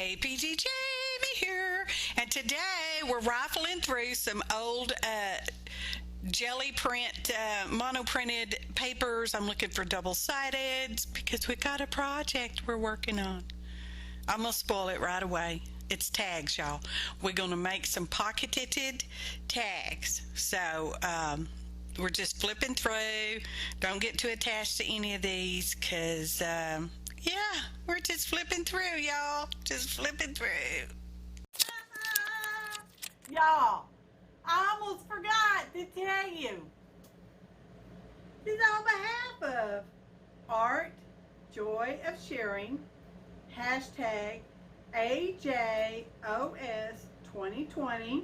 APG Jamie here, and today we're rifling through some old jelly print, monoprinted papers. I'm looking for double-sided because we got a project we're working on. I'm gonna spoil it right away. It's tags, y'all. We're gonna make some pocketed tags. So we're just flipping through. Don't get too attached to any of these because yeah, we're just flipping through, y'all. Just flipping through. Y'all, I almost forgot to tell you. This is on behalf of Art, Joy of Sharing, hashtag AJOS 2020,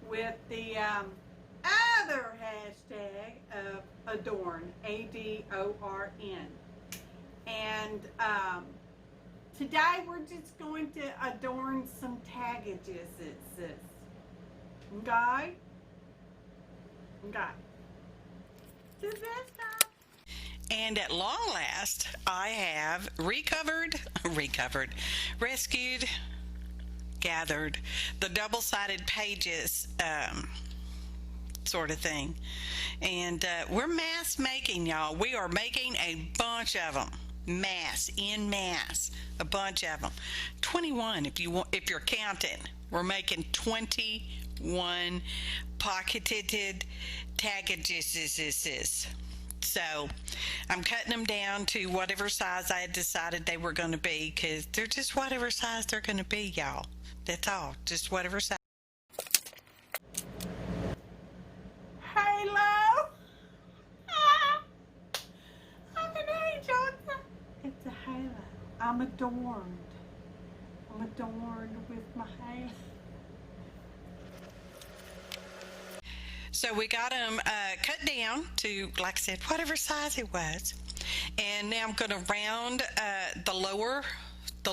with the other hashtag of Adorn, ADORN. And today we're just going to adorn some taggages, okay? Okay. Does that stop? And at long last, I have rescued, gathered the double-sided pages, sort of thing. And we're mass making, y'all. We are making a bunch of them. En masse, a bunch of them. 21 if you're counting. We're making 21 pocketed taggages. So I'm cutting them down to whatever size I had decided they were going to be, because they're just whatever size they're going to be, y'all. That's all. Just whatever size. Hello. I'm an angel. It's a halo. I'm adorned. I'm adorned with my halo. So we got them cut down to, like I said, whatever size it was. And now I'm going to round the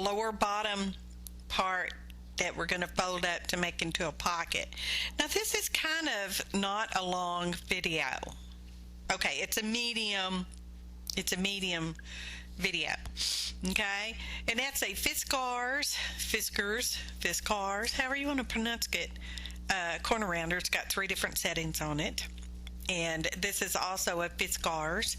lower bottom part that we're going to fold up to make into a pocket. Now this is kind of not a long video. Okay, it's a medium video. Okay, and that's a Fiskars, however you want to pronounce it. Corner rounder. It's got 3 different settings on it, and this is also a Fiskars,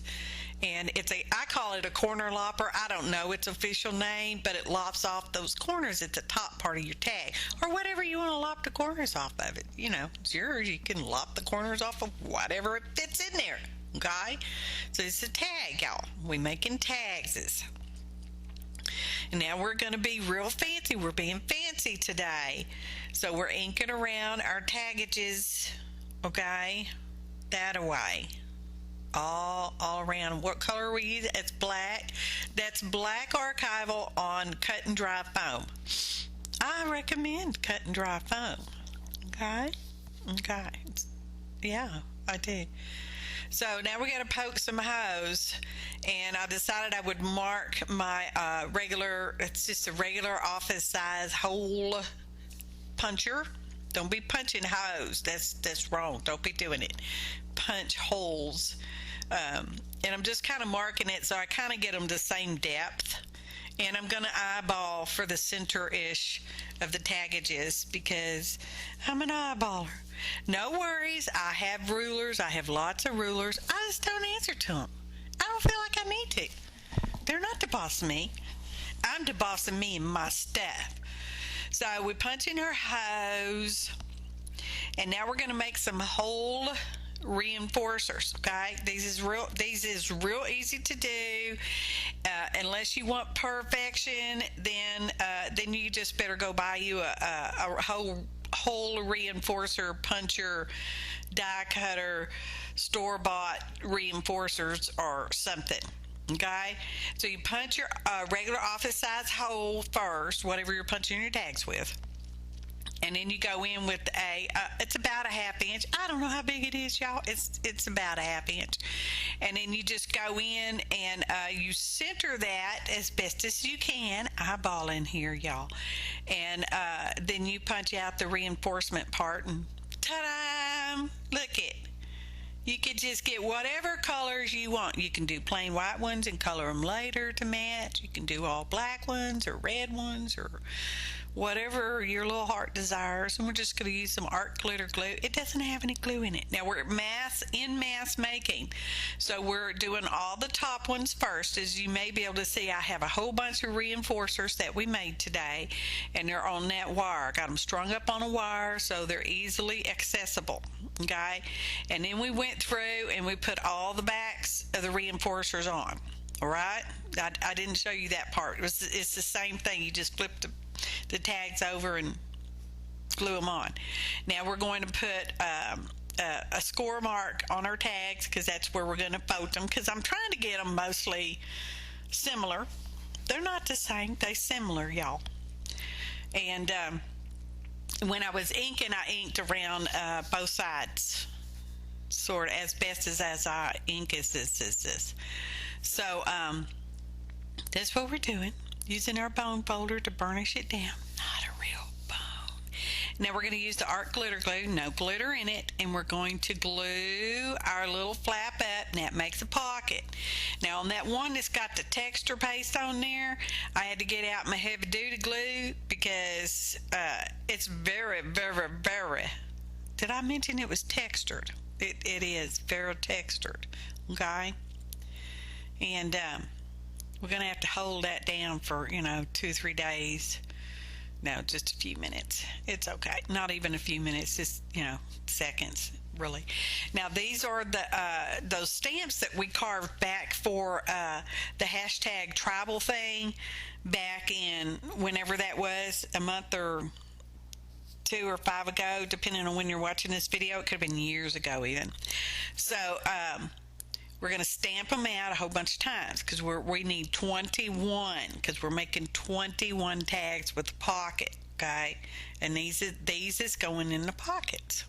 and I call it a corner lopper. I don't know its official name, but it lops off those corners at the top part of your tag, or whatever you want to lop the corners off of it. You know, it's yours. You can lop the corners off of whatever it fits in there. Okay, so it's a tag, y'all. We making tags. And now we're going to be real fancy. We're being fancy today. So we're inking around our taggages, okay, that away. All around. What color are we using? It's black. That's black archival on cut and dry foam. I recommend cut and dry foam. Okay? Okay. Yeah, I do. So now we got to poke some holes, and I decided I would mark my it's just a regular office size hole puncher. Don't be punching holes. That's wrong. Don't be doing it. Punch holes. And I'm just kind of marking it so I kind of get them the same depth. And I'm going to eyeball for the center-ish of the taggages because I'm an eyeballer. No worries. I have rulers. I have lots of rulers. I just don't answer to them. I don't feel like I need to. They're not the boss of me. I'm the boss of me and my stuff. So we're punching our hose. And now we're going to make some hole reinforcers. Okay, these is real easy to do. Unless you want perfection, then you just better go buy you a hole reinforcer puncher, die cutter, store-bought reinforcers or something. Okay, so you punch your regular office size hole first, whatever you're punching your tags with. And then you go in with it's about a 1/2 inch. I don't know how big it is, y'all. It's about a 1/2 inch. And then you just go in and you center that as best as you can. Eyeball in here, y'all. And then you punch out the reinforcement part and ta-da! Look it. You could just get whatever colors you want. You can do plain white ones and color them later to match. You can do all black ones or red ones or whatever your little heart desires. And we're just going to use some art glitter glue. It doesn't have any glue in it. Now we're in mass making. So we're doing all the top ones first. As you may be able to see, I have a whole bunch of reinforcers that we made today, and they're on that wire. I got them strung up on a wire so they're easily accessible. Okay, and then we went through and we put all the backs of the reinforcers on. All right, I didn't show you that part. It's the same thing. You just flip the tags over and glue them on. Now we're going to put a score mark on our tags, because that's where we're going to fold them, because I'm trying to get them mostly similar. They're not the same, they're similar, y'all. And when I was inking, I inked around both sides, sort of as best as I ink is this. So that's what we're doing, using our bone folder to burnish it down. Not a real bone. Now we're going to use the art glitter glue, no glitter in it, and we're going to glue our little flap up, and that makes a pocket. Now on that one that's got the texture paste on there, I had to get out my heavy duty glue because it's very, very, very, did I mention it was textured? It is very textured, okay? And we're going to have to hold that down for, 2 or 3 days. No, just a few minutes. It's okay. Not even a few minutes, just, seconds, really. Now, these are those stamps that we carved back for the hashtag tribal thing back in whenever that was, a month or 2 or 5 ago, depending on when you're watching this video. It could have been years ago even. So, we're going to stamp them out a whole bunch of times, because we need 21, because we're making 21 tags with the pocket, okay? And these is going in the pockets.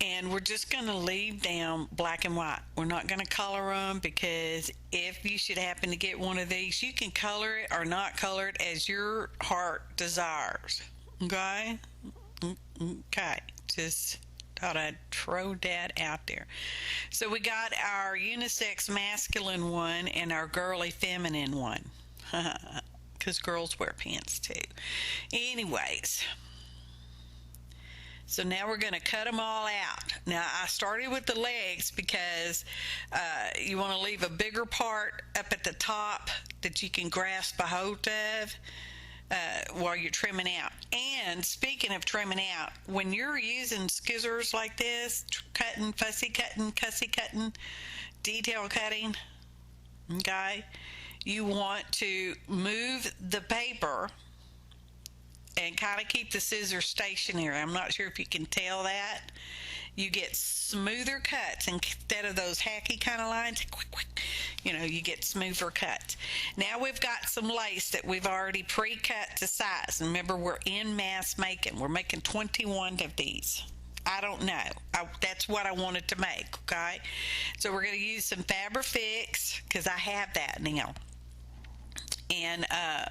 And we're just going to leave down black and white. We're not going to color them, because if you should happen to get one of these, you can color it or not color it as your heart desires, okay? Okay, just thought I'd throw that out there. So we got our unisex masculine one and our girly feminine one, because girls wear pants too. Anyways, so now we're going to cut them all out. Now I started with the legs because you want to leave a bigger part up at the top that you can grasp a hold of while you're trimming out. And speaking of trimming out, when you're using scissors like this, cutting, fussy cutting, cussy cutting, detail cutting, okay, you want to move the paper and kind of keep the scissors stationary. I'm not sure if you can tell that. You get smoother cuts instead of those hacky kind of lines. You get smoother cuts. Now we've got some lace that we've already pre-cut to size. Remember, we're in mass making. We're making 21 of these. I don't know. That's what I wanted to make, okay? So we're going to use some Fabri-Fix, because I have that now. And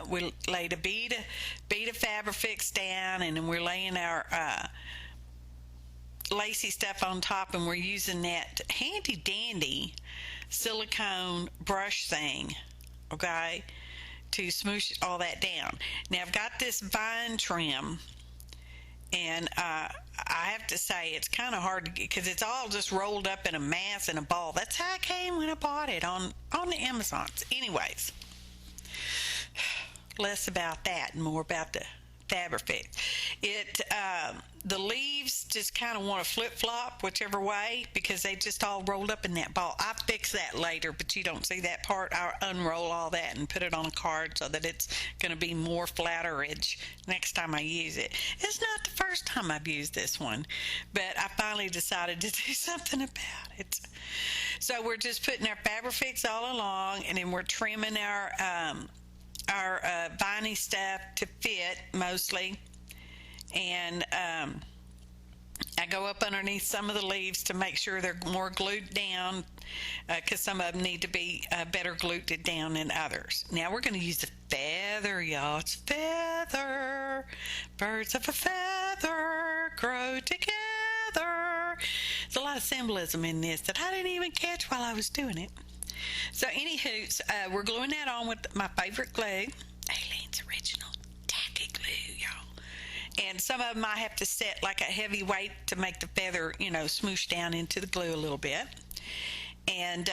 we laid a bead of Fabri-Fix down, and then we're laying our lacy stuff on top, and we're using that handy dandy silicone brush thing, okay, to smoosh all that down. Now I've got this vine trim, and I have to say it's kind of hard to get, because it's all just rolled up in a mass in a ball. That's how it came when I bought it on the Amazons. Anyways, less about that and more about the Fabri-Fix. The leaves just kind of want to flip-flop whichever way, because they just all rolled up in that ball. I'll fix that later, but you don't see that part. I'll unroll all that and put it on a card so that it's going to be more flatterage next time I use it. It's not the first time I've used this one, but I finally decided to do something about it. So we're just putting our Fabri-Fix all along, and then we're trimming our viney stuff to fit mostly, and I go up underneath some of the leaves to make sure they're more glued down, because some of them need to be better glued down than others. Now we're going to use the feather, y'all. It's feather. Birds of a feather grow together. There's a lot of symbolism in this that I didn't even catch while I was doing it. So anywho, we're gluing that on with my favorite glue, Aleene's Original Tacky Glue, y'all. And some of them I have to set like a heavy weight to make the feather, smoosh down into the glue a little bit. And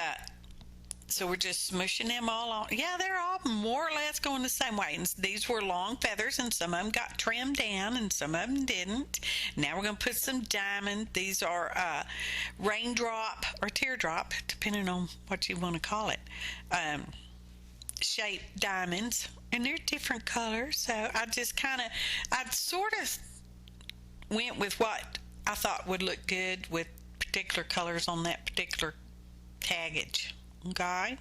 so we're just smooshing them all on. Yeah, they're all more or less going the same way. And these were long feathers, and some of them got trimmed down, and some of them didn't. Now we're going to put some diamond. These are raindrop or teardrop, depending on what you want to call it, shaped diamonds. And they're different colors. So I sort of went with what I thought would look good with particular colors on that particular taggage. Okay.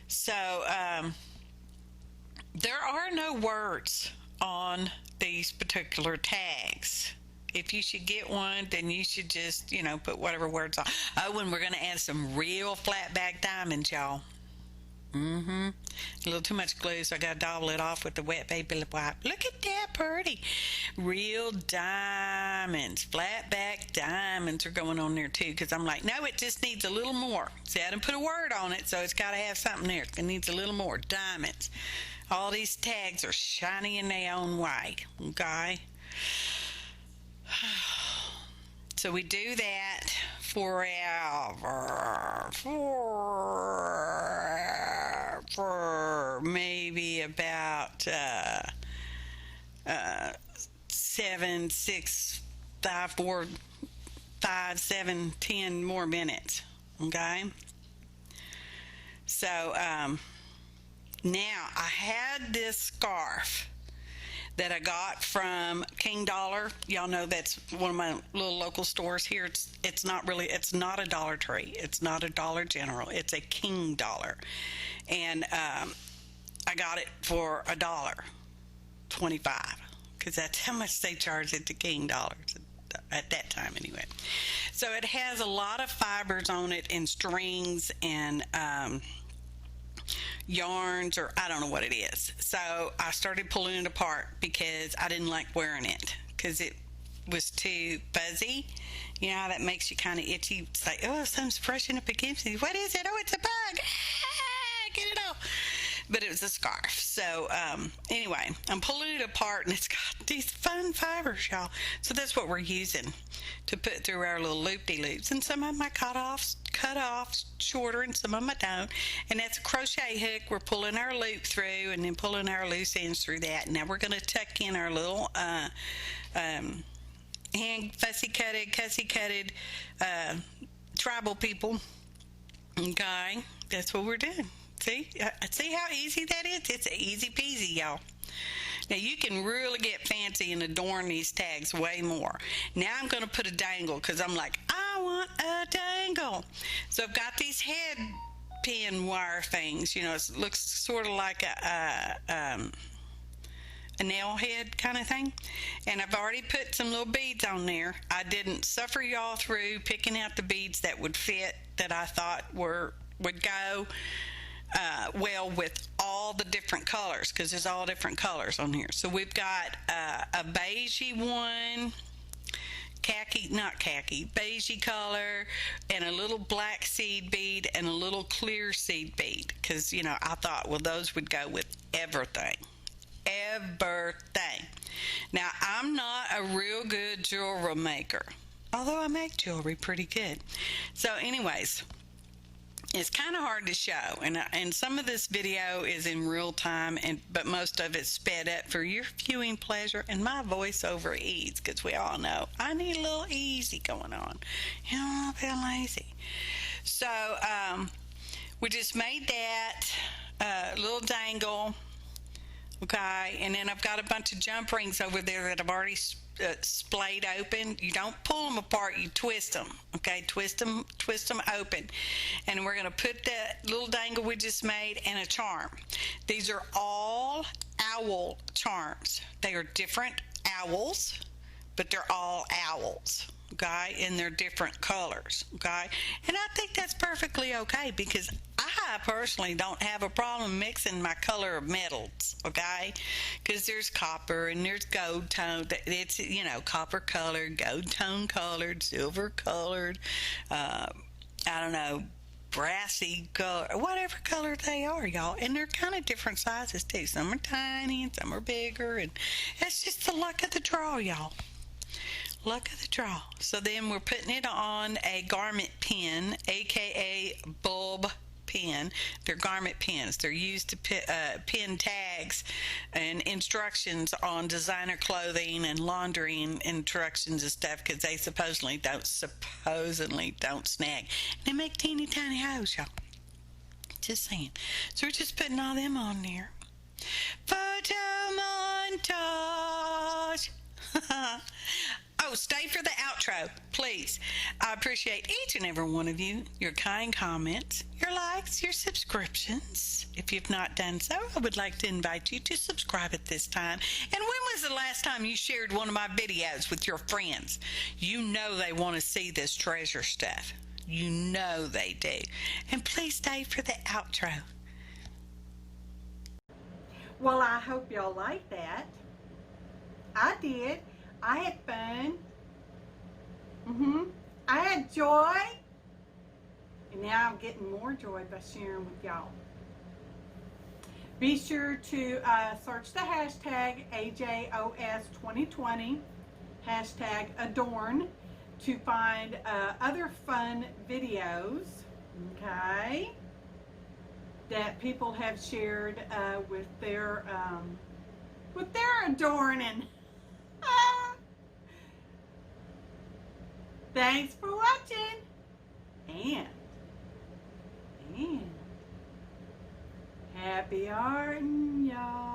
So there are no words on these particular tags. If you should get one, then you should just, put whatever words on. Oh, and we're going to add some real flat back diamonds, y'all. A little too much glue, so I got to dawdle it off with the wet baby wipe. Look at that, pretty. Real diamonds, flat back diamonds are going on there too, because I'm like, no, it just needs a little more. See, I didn't put a word on it, so it's got to have something there. It needs a little more diamonds. All these tags are shiny in their own way, okay? So we do that forever, for maybe about 7, 6, 5, 4, 5, 7, 10 more minutes, okay? So now I had this scarf that I got from King Dollar. Y'all know that's one of my little local stores here. It's not a Dollar Tree. It's not a Dollar General. It's a King Dollar. And I got it for $1.25, because that's how much they charge at the King Dollar at that time anyway. So it has a lot of fibers on it and strings and yarns, or I don't know what it is. So I started pulling it apart because I didn't like wearing it because it was too fuzzy. You know how that makes you kind of itchy? It's like, oh, something's brushing up against me. What is it? Oh, it's a bug. Get it off. But it was a scarf. So anyway, I'm pulling it apart, and it's got these fun fibers, y'all. So that's what we're using to put through our little loop-de-loops. And some of them I cut off shorter, and some of them I don't. And that's a crochet hook. We're pulling our loop through and then pulling our loose ends through that. Now we're going to tuck in our little hand cussy cutted tribal people. Okay, that's what we're doing. See how easy that is? It's easy peasy, y'all. Now you can really get fancy and adorn these tags way more. Now I'm going to put a dangle, because I'm like, I want a dangle. So I've got these head pin wire things. It looks sort of like a nail head kind of thing. And I've already put some little beads on there. I didn't suffer y'all through picking out the beads that would fit, that I thought would go well with all the different colors, because there's all different colors on here. So we've got a beigey one, beigey color, and a little black seed bead and a little clear seed bead, because I thought, well, those would go with everything. Now I'm not a real good jewelry maker, although I make jewelry pretty good. So anyways, it's kind of hard to show, and some of this video is in real time, but most of it's sped up for your viewing pleasure and my voiceover ease, because we all know I need a little easy going on. I feel lazy. So we just made that little dangle, okay, and then I've got a bunch of jump rings over there that I've already splayed open. You don't pull them apart, you twist them, okay? Twist them open. And we're going to put that little dangle we just made and a charm. These are all owl charms. They are different owls, but they're all owls, okay? And they're different colors, okay? And I think that's perfectly okay, because I personally don't have a problem mixing my color of metals, okay? Because there's copper and there's gold tone. It's, copper colored, gold tone colored, silver colored, I don't know, brassy color, whatever color they are, y'all. And they're kind of different sizes, too. Some are tiny and some are bigger. And it's just the luck of the draw, y'all. Luck of the draw. So then we're putting it on a garment pin, aka bulb pen. They're garment pins. They're used to pin tags and instructions on designer clothing and laundering instructions and stuff, because they supposedly don't snag. They make teeny tiny holes, y'all. Just saying. So we're just putting all them on there. Photo montage. Oh, stay for the outro, please. I appreciate each and every one of you, your kind comments, your likes, your subscriptions. If you've not done so, I would like to invite you to subscribe at this time. And when was the last time you shared one of my videos with your friends? You know they want to see this treasure stuff. You know they do. And please stay for the outro. Well, I hope y'all like that. I did. I had fun. I had joy. And now I'm getting more joy by sharing with y'all. Be sure to search the hashtag AJOS2020, hashtag Adorn, to find other fun videos, okay, that people have shared with their adorning. Thanks for watching, and happy arting, y'all.